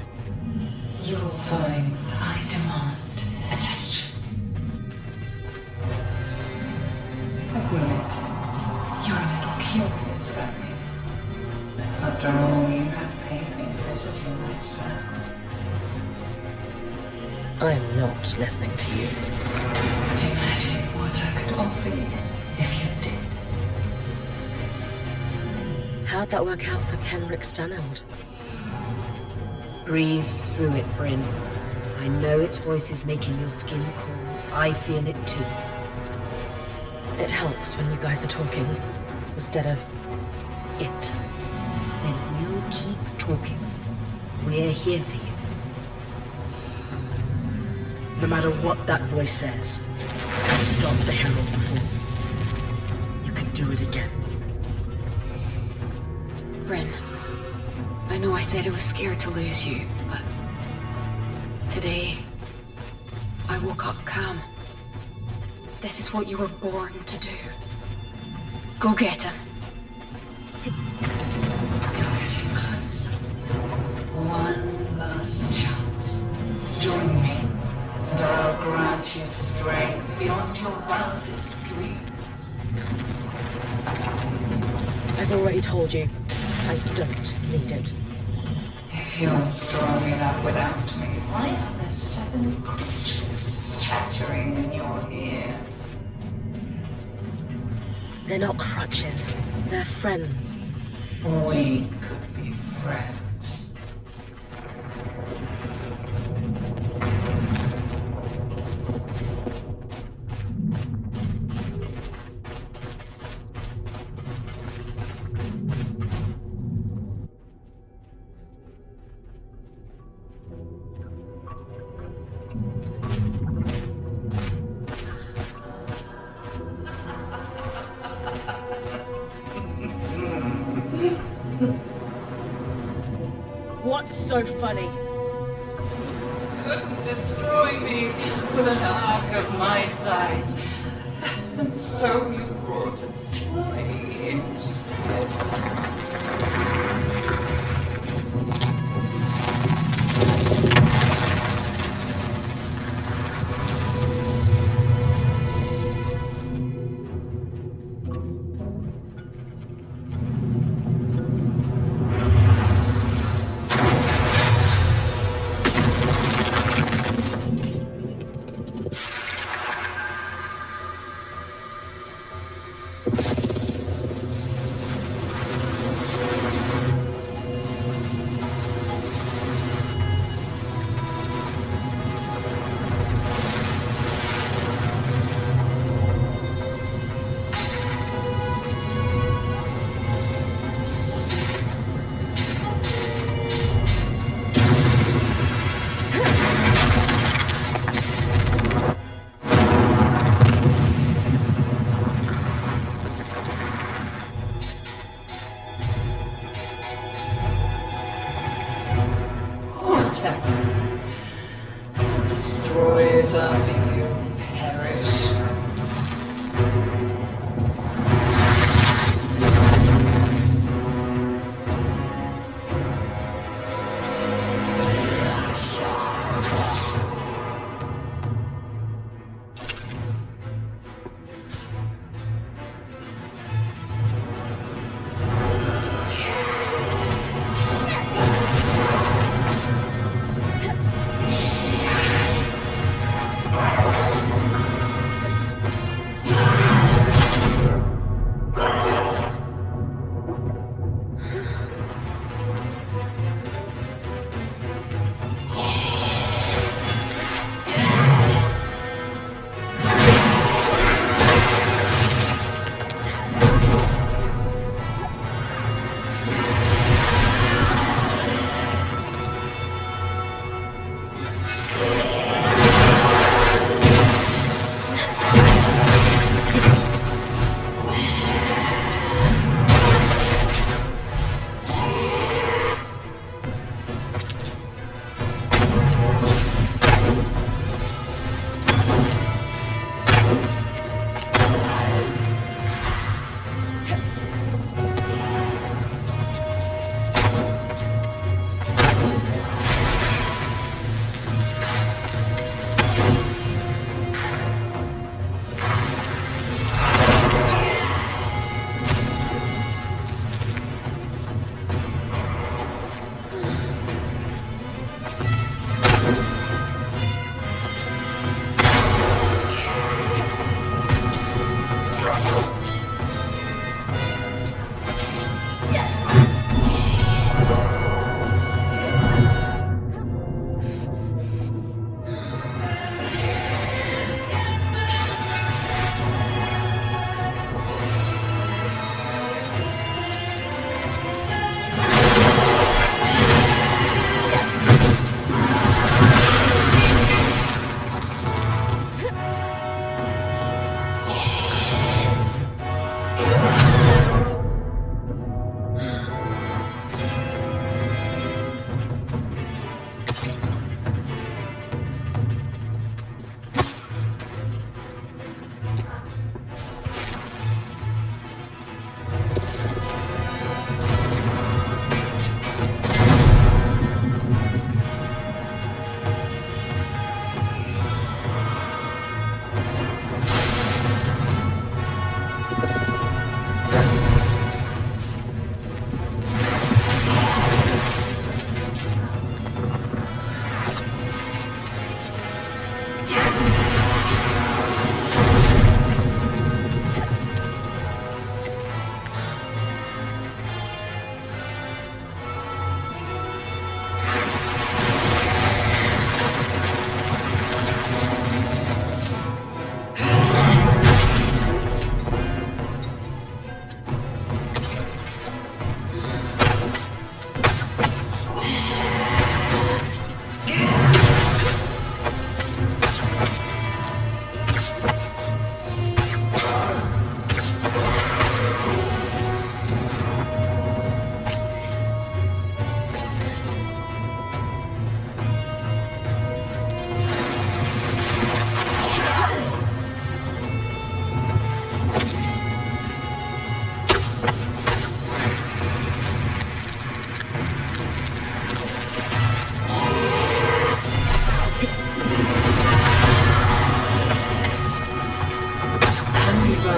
You'll find I demand attention. Admit, you're a little curious about me. After all you have paid me visiting my cell. I'm not listening to you. But imagine what I could offer you if you did. How'd that work out for Kenrick Stanold? Breathe through it, Bryn. I know its voice is making your skin crawl. I feel it too. It helps when you guys are talking, instead of it. Then we'll keep talking. We're here for you. No matter what that voice says, I'll stop the Herald before. You can do it again. Bryn, I know I said I was scared to lose you, but today, I woke up calm. This is what you were born to do. Go get him. You're getting close. One last chance. Join me, and I'll grant you strength beyond your wildest dreams. I've already told you, I don't need it. If you're strong enough without me, why are there 7 creatures chattering in your ear? They're not crutches, they're friends. We could be friends. What's so funny? Couldn't destroy me with an arc of my size. And so you brought a toy instead.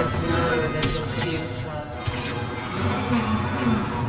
both know this is futile. You're already winded.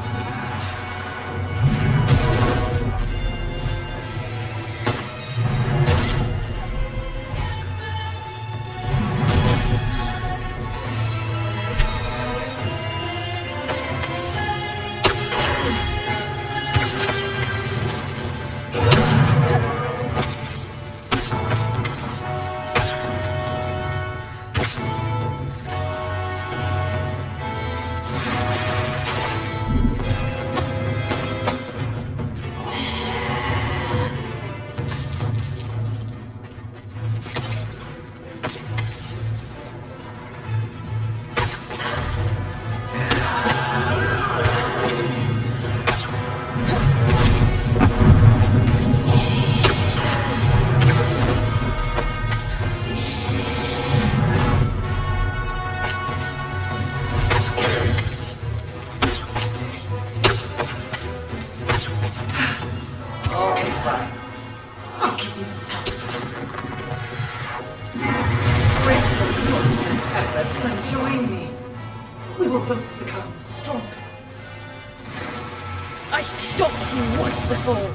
I stopped you once before.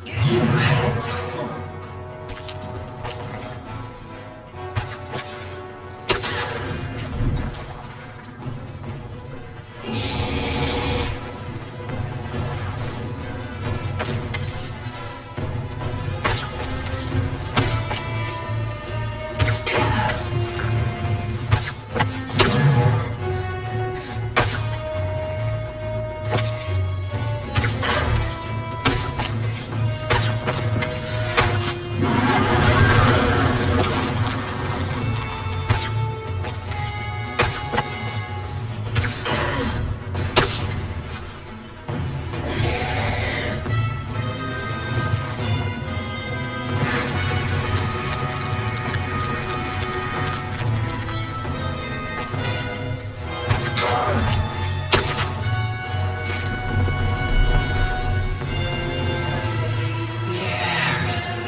You had hope.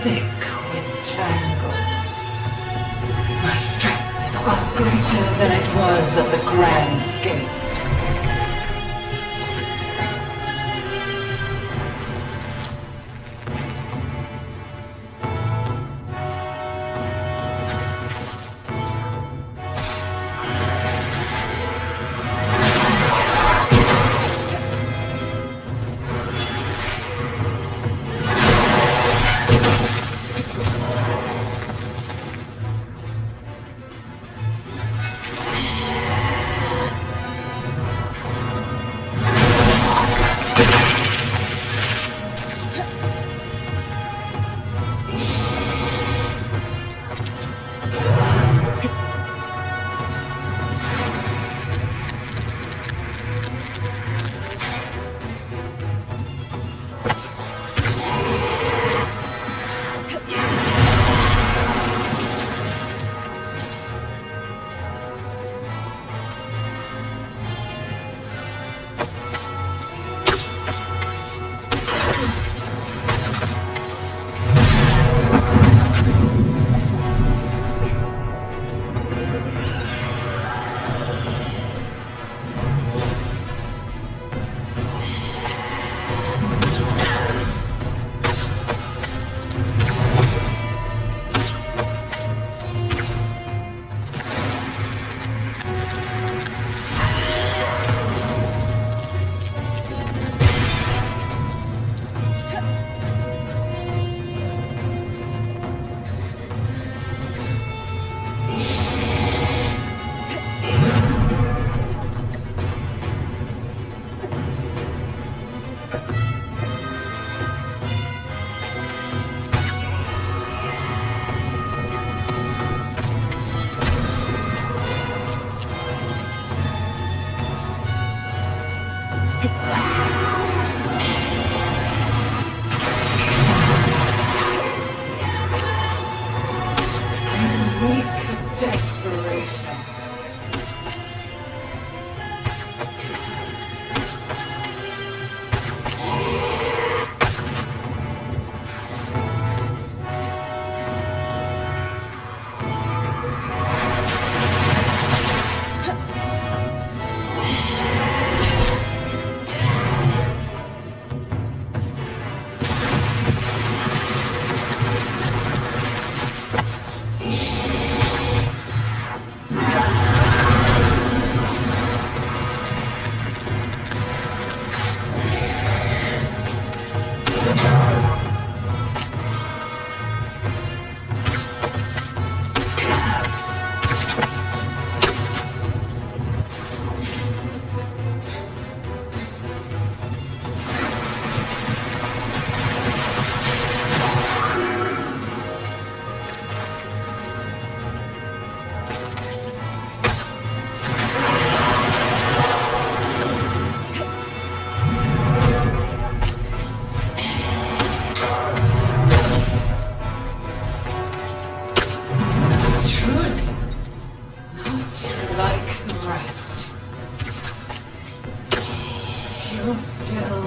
Thick with tangles. My strength is far greater than it was at the Grand Gate. Desperation.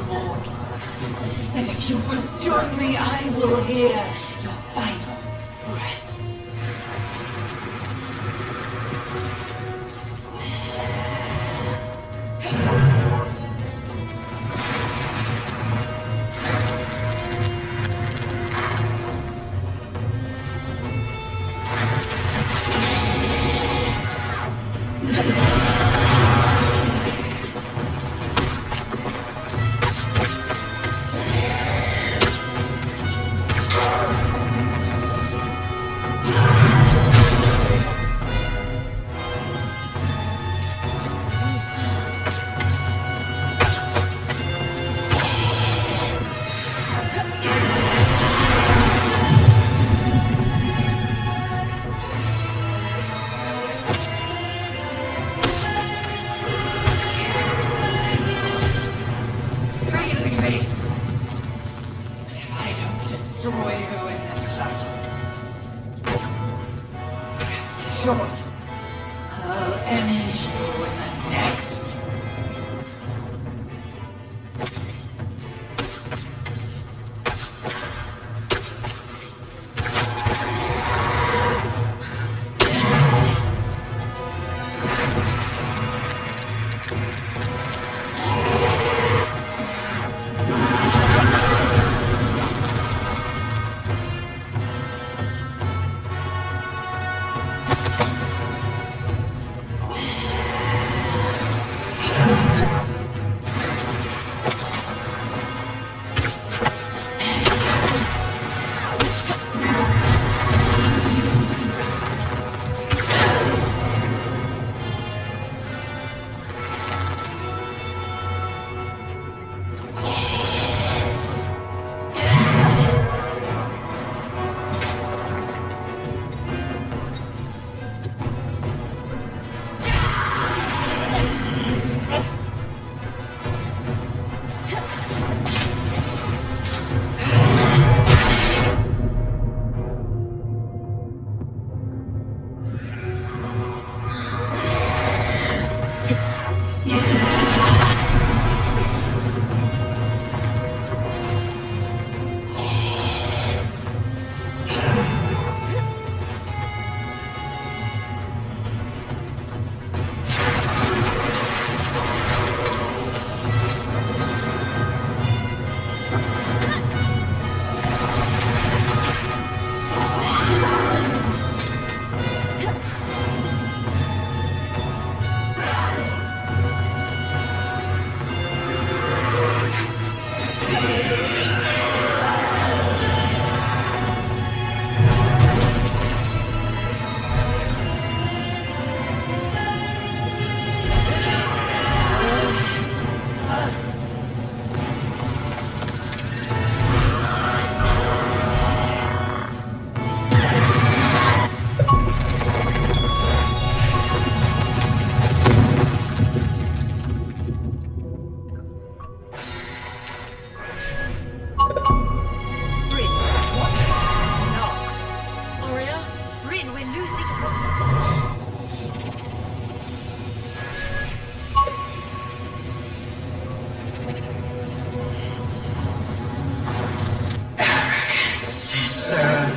mortal. And if you won't join me, I will hear your final breath. I'll end you in the next.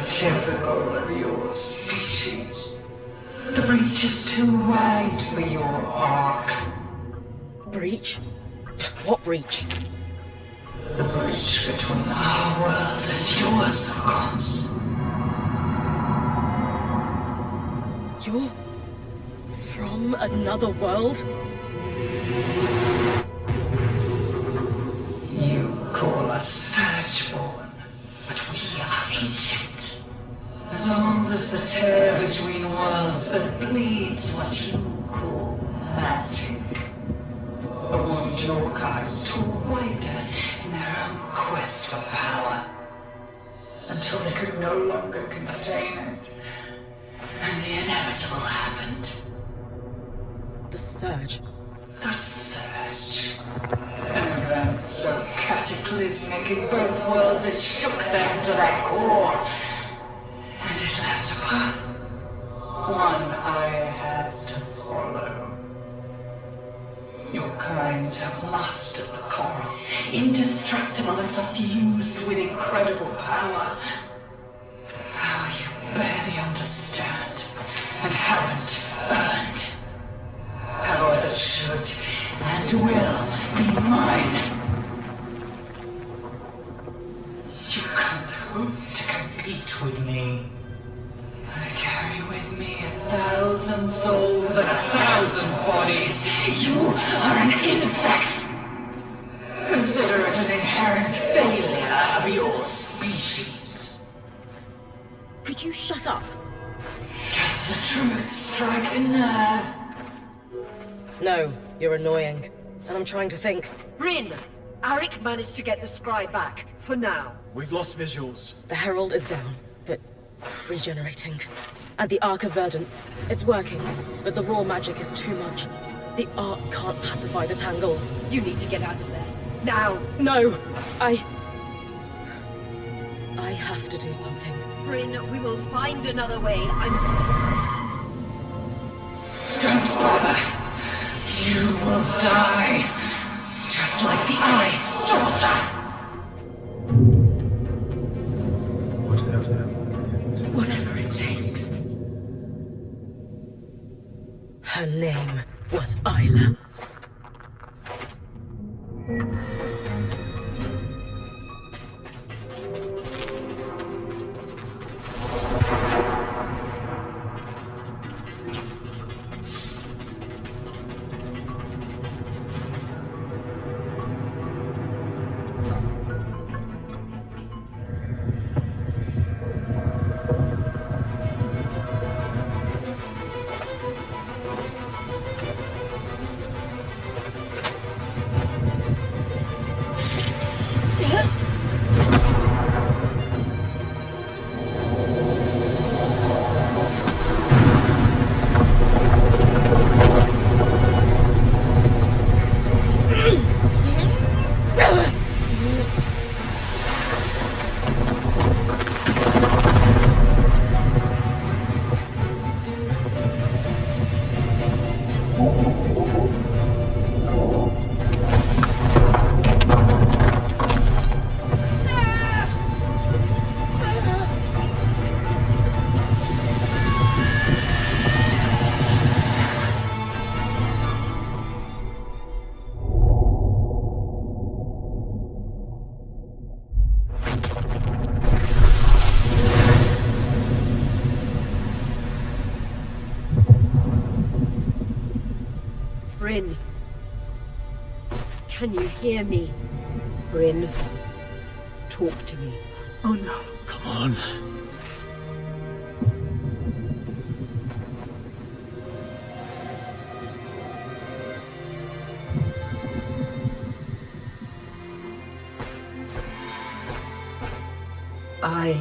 Typical of your species. The breach is too wide for your arc. Breach? What breach? The breach between our world and yours, of course. You're from another world? You call us Surgeborn, but we are ancient. As old as the tear between worlds that bleeds what you call magic. A wound your kind tore wider in their own quest for power. Until they could no longer contain it. And the inevitable happened. The Surge. The Surge. An event so cataclysmic in both worlds it shook them to their core. And it left a path. One I had to follow. Your kind have mastered the coral, indestructible and suffused with incredible power. How you barely understand and haven't earned. Power that should and will be mine. You can't hope to compete with me. I carry with me 1,000 souls and 1,000 bodies. You are an insect. Consider it an inherent failure of your species. Could you shut up? Does the truth strike a nerve? No, you're annoying. And I'm trying to think. Bryn! Arik managed to get the scry back, for now. We've lost visuals. The Herald is down, but regenerating. And the Arc of Verdance. It's working, but the raw magic is too much. The Arc can't pacify the tangles. You need to get out of there. Now! No! I have to do something. Bryn, we will find another way. Don't bother. You will die. Just like the Eye's daughter. Whatever it takes. Her name was Isla. Bryn. Can you hear me? Bryn, talk to me. Oh no. Come on. I